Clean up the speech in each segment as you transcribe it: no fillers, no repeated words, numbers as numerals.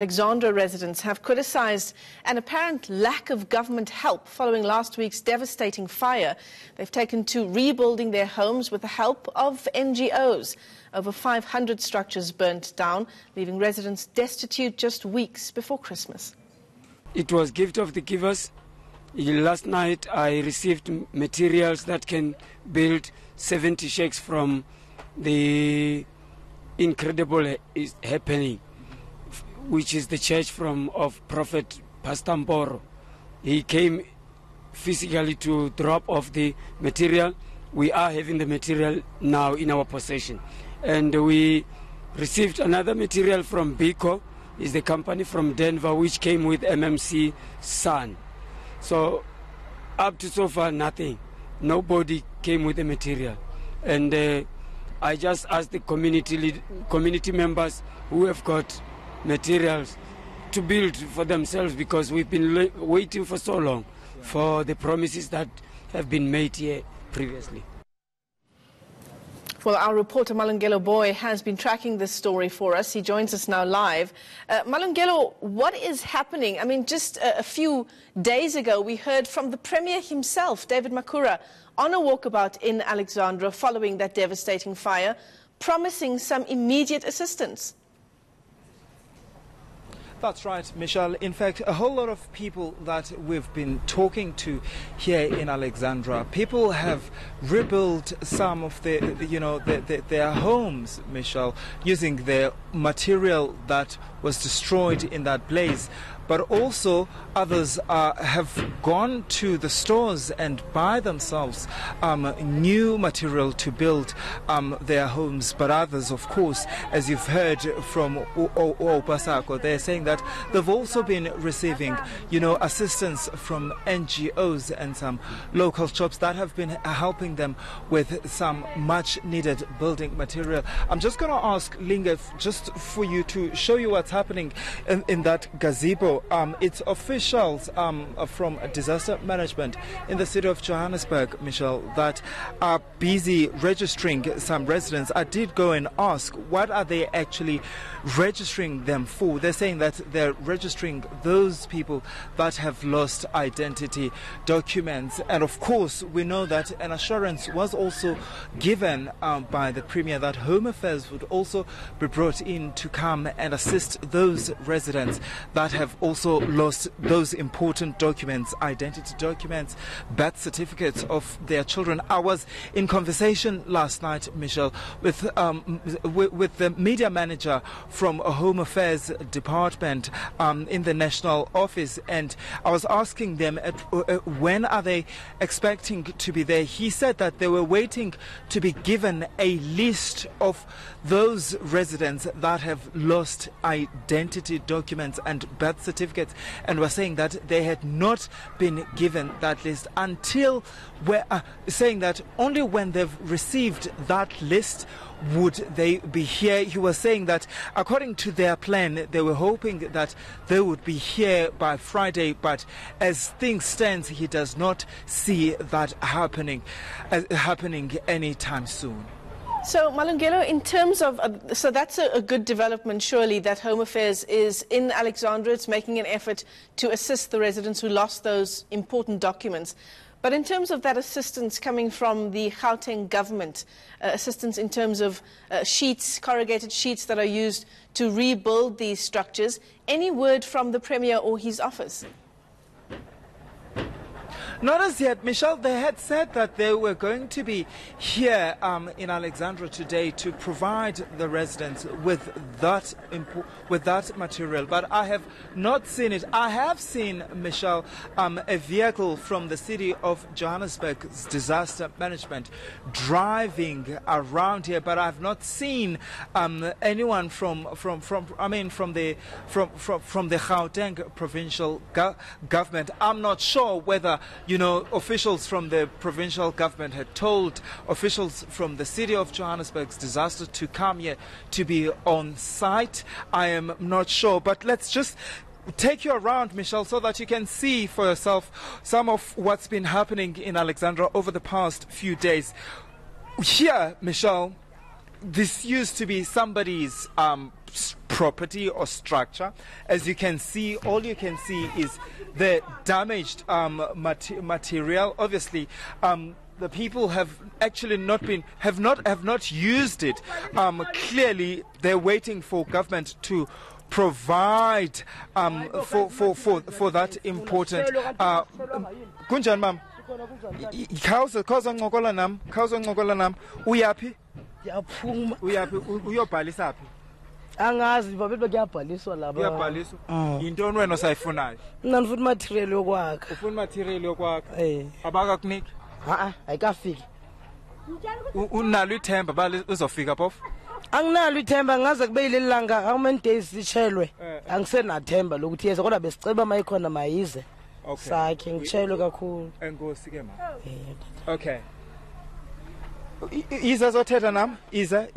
Alexandra residents have criticised an apparent lack of government help following last week's devastating fire. They've taken to rebuilding their homes with the help of NGOs. Over 500 structures burnt down, leaving residents destitute just weeks before Christmas. It was gift of the givers. Last night I received materials that can build 70 shacks from the incredible is happening, which is the church of Prophet Pastor Mboro. He came physically to drop off the material. We are having the material now in our possession. And we received another material from Biko, is the company from Denver, which came with MMC Sun. So up to so far, nothing. Nobody came with the material. And I just asked the community members who have got materials to build for themselves, because we've been waiting for so long for the promises that have been made here previously. Well, our reporter Malungelo Boy has been tracking this story for us. He joins us now live. Malungelo, what is happening? I mean, just a few days ago, we heard from the Premier himself, David Makhura, on a walkabout in Alexandra following that devastating fire, promising some immediate assistance. That's right, Michelle. In fact, a whole lot of people that we've been talking to here in Alexandra, people have rebuilt some of their homes, Michelle, using the material that was destroyed in that blaze. But also others have gone to the stores and buy themselves new material to build their homes. But others, of course, as you've heard from Opasako, they're saying that they've also been receiving, assistance from NGOs and some local shops that have been helping them with some much needed building material. I'm just going to ask Linga just for you to show you what's happening in that gazebo. It's officials from disaster management in the city of Johannesburg, Michelle, that are busy registering some residents. I did go and ask, what are they actually registering them for? They're saying that they're registering those people that have lost identity documents. And of course, we know that an assurance was also given by the Premier that Home Affairs would also be brought in to come and assist those residents that have also lost those important documents, identity documents, birth certificates of their children. I was in conversation last night, Michelle, with the media manager from a Home Affairs department in the national office, and I was asking them when are they expecting to be there. He said that they were waiting to be given a list of those residents that have lost identity documents and birth certificates, and were saying that they had not been given that list until we're saying that only when they've received that list would they be here. He was saying that according to their plan, they were hoping that they would be here by Friday, but as things stand, he does not see that happening anytime soon. So, Malungelo, in terms of, so that's a good development, surely, that Home Affairs is in Alexandra. It's making an effort to assist the residents who lost those important documents. But in terms of that assistance coming from the Gauteng government, assistance in terms of sheets, corrugated sheets that are used to rebuild these structures, any word from the Premier or his office? Not as yet, Michelle. They had said that they were going to be here in Alexandra today to provide the residents with that material, but I have not seen it. I have seen, Michelle, a vehicle from the city of Johannesburg's disaster management driving around here, but I've not seen anyone from the Gauteng provincial government. I'm not sure whether officials from the provincial government had told officials from the city of Johannesburg's disaster to come here to be on site. I am not sure, but let's just take you around, Michelle, so that you can see for yourself some of what's been happening in Alexandra over the past few days. Here, Michelle, this used to be somebody's property or structure. As you can see, all you can see is the damaged material. Obviously, the people have actually have not used it. Clearly, they're waiting for government to provide for that important. Kunjani ma'am? Khawuzoncokola nam. Uyaphi? Ndiyaphuma. Uyaphi? Uyobhalisa phi? Angazi babethi bakuyabhaliswa laba. Uyabhaliswa? Yintoni wena osayifunayo? Mina ndifuna material yokwakha. Ufuna material yokwakha? Abakakuniki? Ayikafiki. Unalo ithemba bale uzofika phofu? Anginalo ithemba ngaze kube yileli langa how many days sichelwe. Angisenathemba lokuthi yeza kodwa besiceba mayikhona mayize. Okay. Sakhe ngichelwe kakhulu. Enkosi ke ma. Okay. Iza zothetha nami? Iza.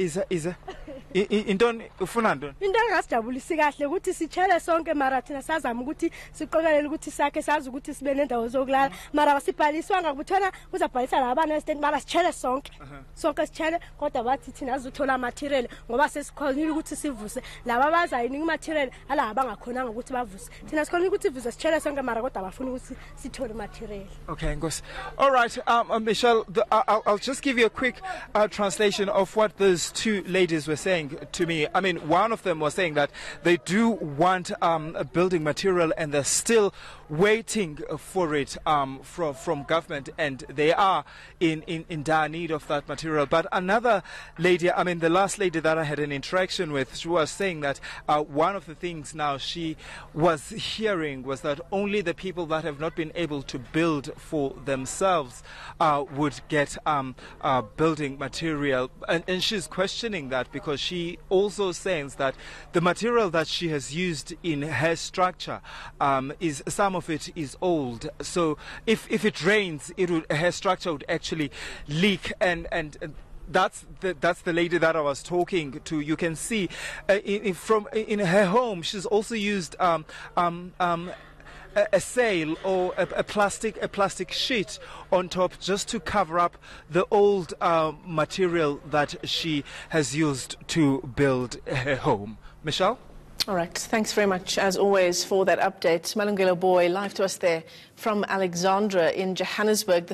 Intoni ufuna ntoni? Into engasijabulisi kahle ukuthi sichele sonke mara thina sazama ukuthi siqokelele ukuthi sakhe sazi ukuthi sibe nendawo zokulala mara asibhaliswanga kuthona kuzabhalisa labana estate mara sichele sonke. Sonke sichele kodwa bathi thina azothola material ngoba sesikhonile ukuthi sivuse laba abazayinika material ala abangakhonanga ukuthi bavuse. Thina sikhonile ukuthi sivuse sichele sonke mara kodwa abafuni ukuthi sithole material. Okay, Ngosi. All right, Michelle, I'll just give you a quick translation of what those two ladies were saying to me. I mean, one of them was saying that they do want a building material and they're still waiting for it from government, and they are in dire need of that material. But another lady, I mean, the last lady that I had an interaction with, she was saying that one of the things now she was hearing was that only the people that have not been able to build for themselves would get building material, and she's questioning that because she also says that the material that she has used in her structure is some of it is old, so if it rains her structure would actually leak, and that's the lady that I was talking to. You can see in her home she's also used a sail or a plastic sheet on top just to cover up the old material that she has used to build her home. Michelle? All right. Thanks very much, as always, for that update. Malungelo Boy, live to us there from Alexandra in Johannesburg.